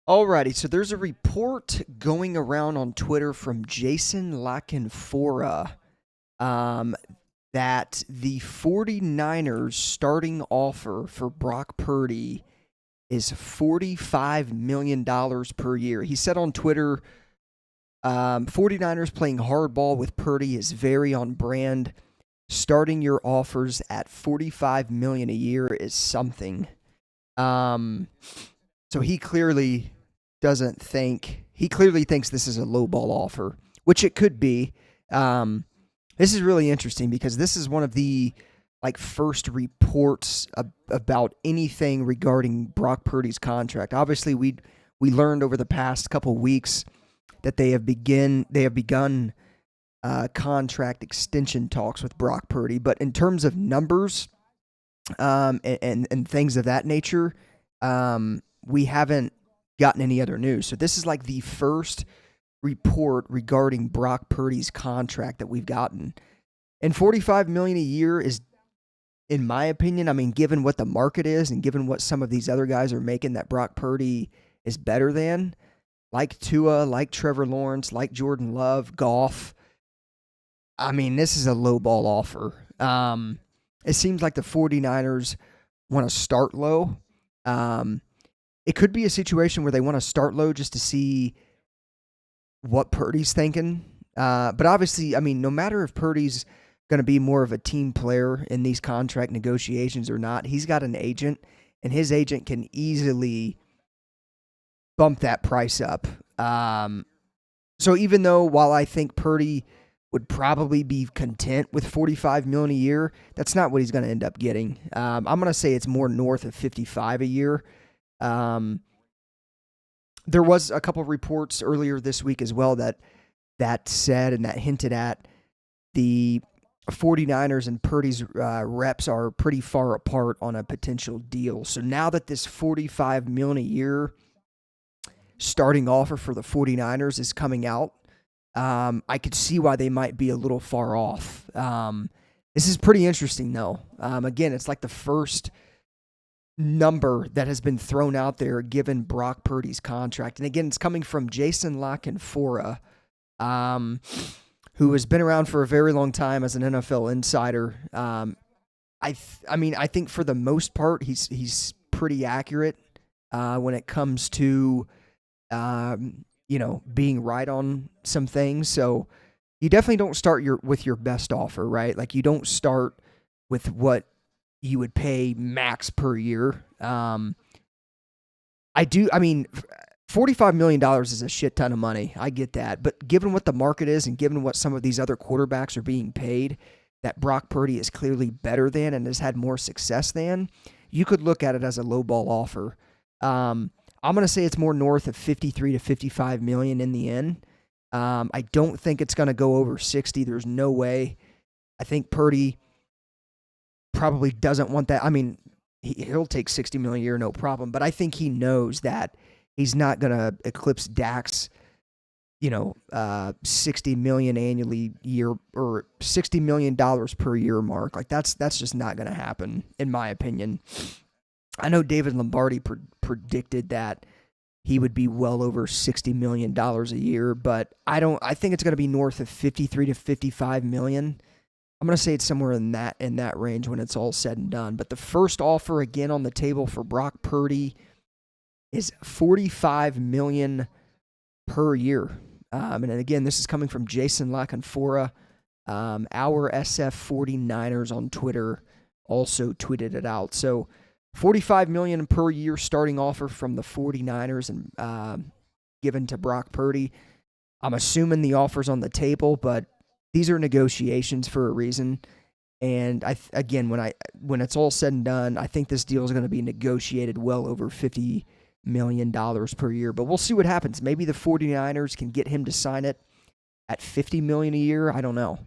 Alrighty, so there's a report going around on Twitter from Jason Lockenfora um, that the 49ers starting offer for Brock Purdy is $45 million per year. He said on Twitter, 49ers playing hardball with Purdy is very on brand. Starting your offers at $45 million a year is something. Um, so he clearly thinks this is a low ball offer, which it could be. This is really interesting because this is one of the first reports about anything regarding Brock Purdy's contract. Obviously, we learned over the past couple weeks that they have begun contract extension talks with Brock Purdy, but in terms of numbers and things of that nature, we haven't gotten any other news. So this is like the first report regarding Brock Purdy's contract that we've gotten. And $45 million a year is, in my opinion, I mean, given what the market is and given what some of these other guys are making that Brock Purdy is better than, like Tua, like Trevor Lawrence, like Jordan Love, Goff. I mean, this is a low ball offer. It seems like the 49ers want to start low. It could be a situation where they want to start low just to see what Purdy's thinking. But obviously, I mean, no matter if Purdy's going to be more of a team player in these contract negotiations or not, he's got an agent, and his agent can easily bump that price up. So even though while I think Purdy would probably be content with $45 million a year, that's not what he's going to end up getting. I'm going to say it's more north of $55 a year. There was a couple of reports earlier this week as well that said and that hinted at the 49ers and Purdy's reps are pretty far apart on a potential deal. So now that this $45 million a year starting offer for the 49ers is coming out, I could see why they might be a little far off. This is pretty interesting, though. Again, it's like the first number that has been thrown out there given Brock Purdy's contract. And again, it's coming from Jason Lockenfora, who has been around for a very long time as an NFL insider. I think for the most part, he's pretty accurate when it comes to being right on some things. So you definitely don't start with your best offer, right? Like you don't start with what you would pay max per year. $45 million is a shit ton of money. I get that. But given what the market is and given what some of these other quarterbacks are being paid, that Brock Purdy is clearly better than and has had more success than, you could look at it as a low ball offer. I'm going to say it's more north of 53 to 55 million in the end. I don't think it's going to go over 60. There's no way. I think Purdy probably doesn't want that. I mean, he'll take 60 million a year, no problem. But I think he knows that he's not going to eclipse Dak's, 60 million annually year or $60 million per year mark. Like that's just not going to happen, in my opinion. I know David Lombardi predicted that he would be well over $60 million a year, but I think it's going to be north of 53 to 55 million. I'm going to say it's somewhere in that range when it's all said and done. But the first offer again on the table for Brock Purdy is $45 million per year. And again, this is coming from Jason Lockenfora. Our SF49ers on Twitter also tweeted it out. So $45 million per year starting offer from the 49ers and given to Brock Purdy. I'm assuming the offer's on the table, but these are negotiations for a reason. And when it's all said and done, I think this deal is going to be negotiated well over $50 million per year. But we'll see what happens. Maybe the 49ers can get him to sign it at $50 million a year. I don't know.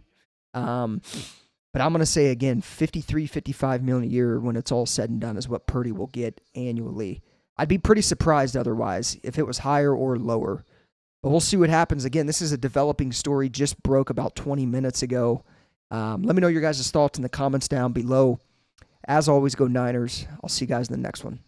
But I'm going to say, again, 53, 55 million a year when it's all said and done is what Purdy will get annually. I'd be pretty surprised otherwise if it was higher or lower. But we'll see what happens. Again, this is a developing story, just broke about 20 minutes ago. Let me know your guys' thoughts in the comments down below. As always, go Niners. I'll see you guys in the next one.